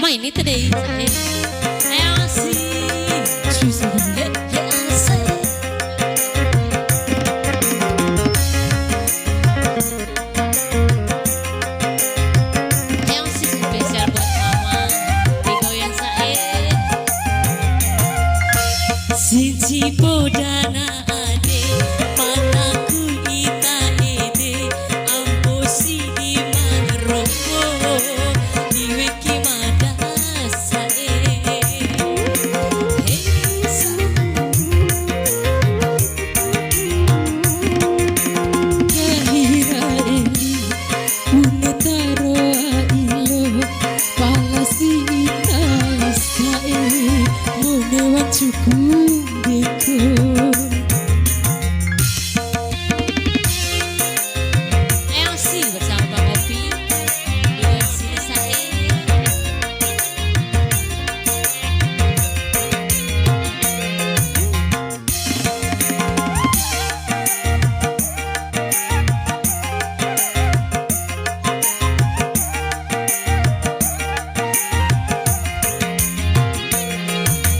Mama ini tadi ayo sih. Siji podana ade mataku ita ede amposi di manroko diwe kimada sae kahira eli unetaro ailo palasi ita sae monewan cukup Elsie bersama Bang Opi di sini saya.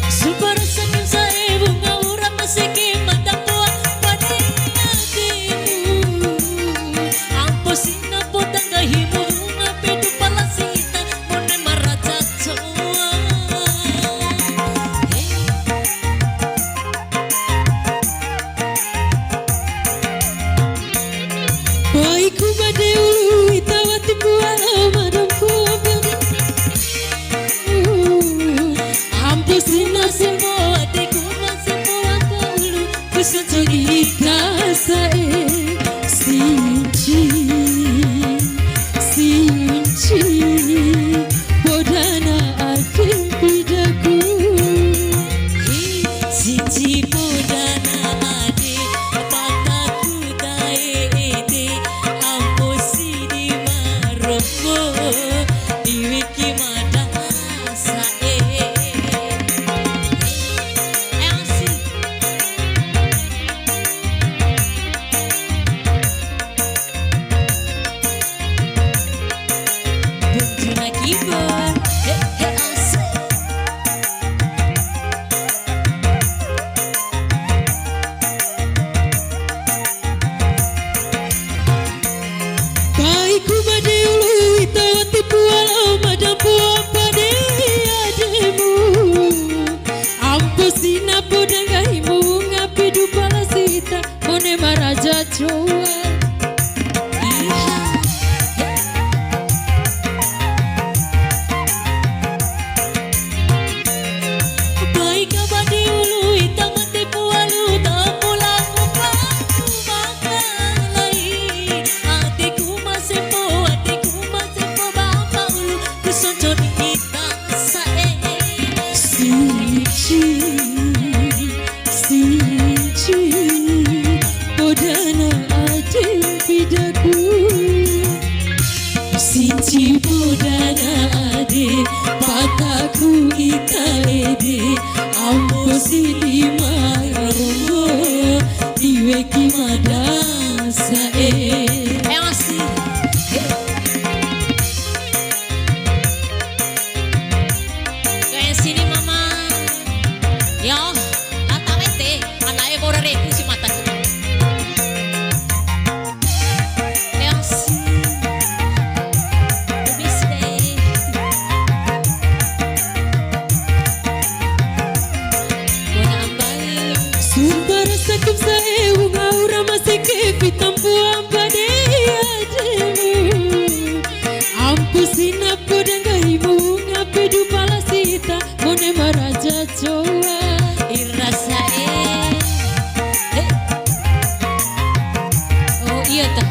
Super senyum saya bunga urap masih kimandang buat pada hatimu. Amposina potang gahimu ngape du palasita mone maraja coa. Baikku bade ulu itawati buala madamku abadi. Amposina sembo adikku sembo akaulu kusujudi kasae sinci bodana akim pidaku sinci bodana ade pataku dae ede amposi di maroko diwe kimada sae. Baikku bade ulu itawati buala madampu apade ademu. Amposina podang gahimu ngapi du palasita mone maraja coa. Baiknya bade ulu itamati pualu tak pulang upaku makalai. Adikku masih po bapak ulu kusonjol ita sae. Sinci podana ade pidaku. Sinci podana ade pataku ita ede amposi di maroko diwe kimada sae. Elsie kayak sini mama yo atawete anake ora reku si mataku. Elsie bis deh bona ambai sumpah sakim sae bunga ura masih kepitam buam pada ademu. Ampusina podang gahimu ngape du palasita mone maraja coa irasae. Oh iya tah.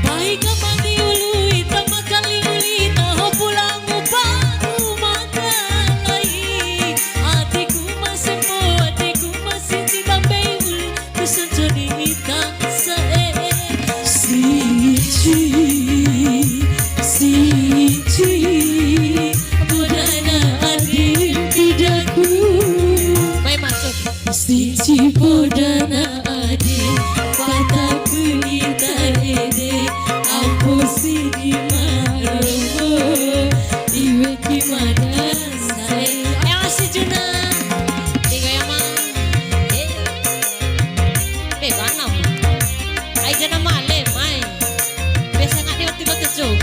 Baik mandi ulu ita makali uli tahu pulang upaku makalai. Adikku masih cibambe ulu kusujudi ita sae. Sinci bodana ade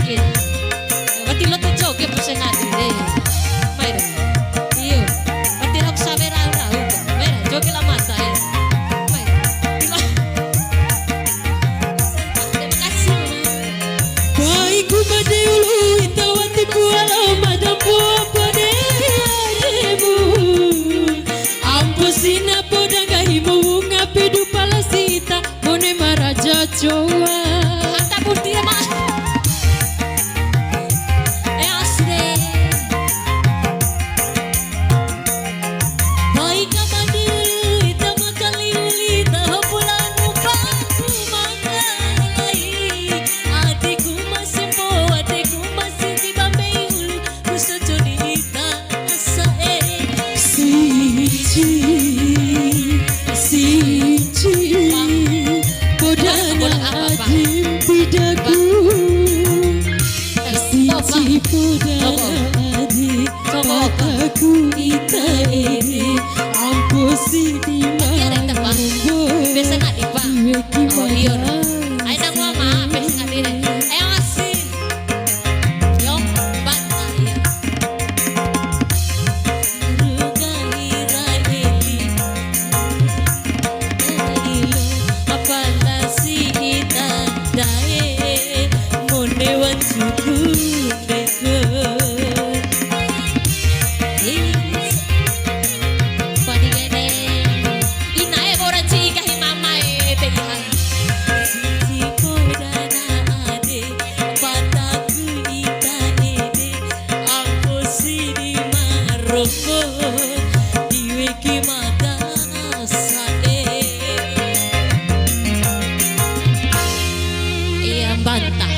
sakit. Berarti lo tuh joget persenadi deh. Main. Iyo. Berarti lo samera rahu. Main. Joget lah mata ya. Main. Terima kasih. Baikku badai ulu itawati puala madampu pade ademu. Ampusina poda gahimu ngapidu palasita bone maraja cowa. Kata putih mah. Asre. Baik abadi ulu ita makali uli tahu pulang upahku makai. Adikku masih di Bambey ulu kusojo di ita sae. Siji podana adim pidaku. Siji podana adim pataku ita ere. Ampusi di mango Biasa nggak di Pak? Weki Oh iya. mana Ayo nang mama, biasa nggak di. Ayo ngasih. Yo, bantah ya. Diweki mata sae. Iya bantah.